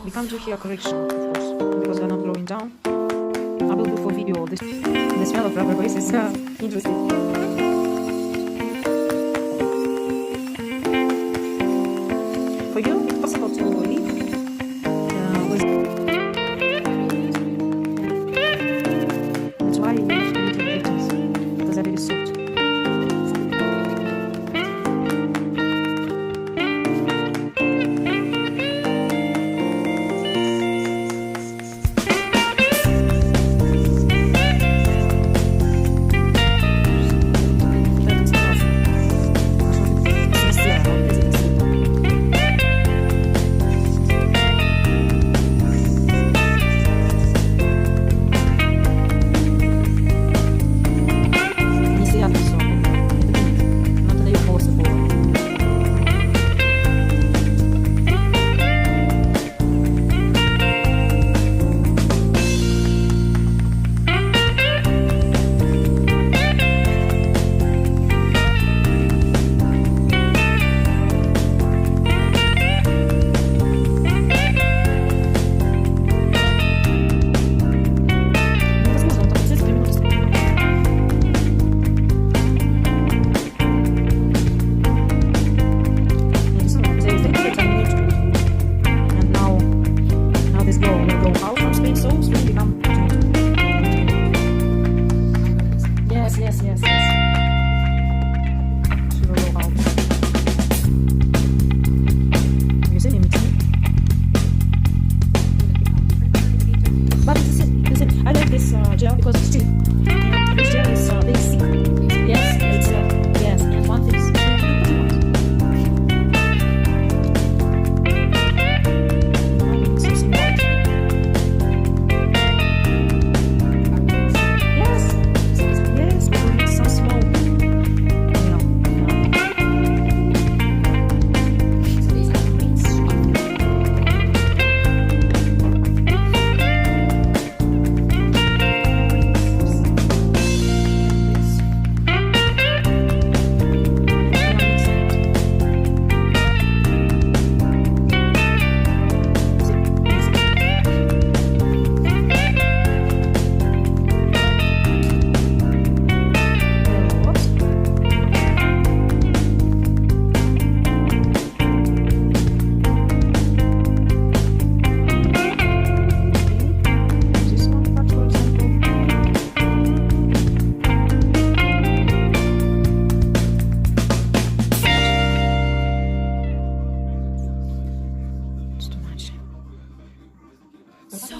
We can't do here correction, of course, because they're not glowing down. I will do for video this. The smell of rubber base is interesting. For you, it's possible to leave with. That's why you need to eat it because they're very soft. Yes. She will go out. You see him? But this is, I like this gel because it's cheap. And this gel is basic. Yes, it's yes, and one thing is so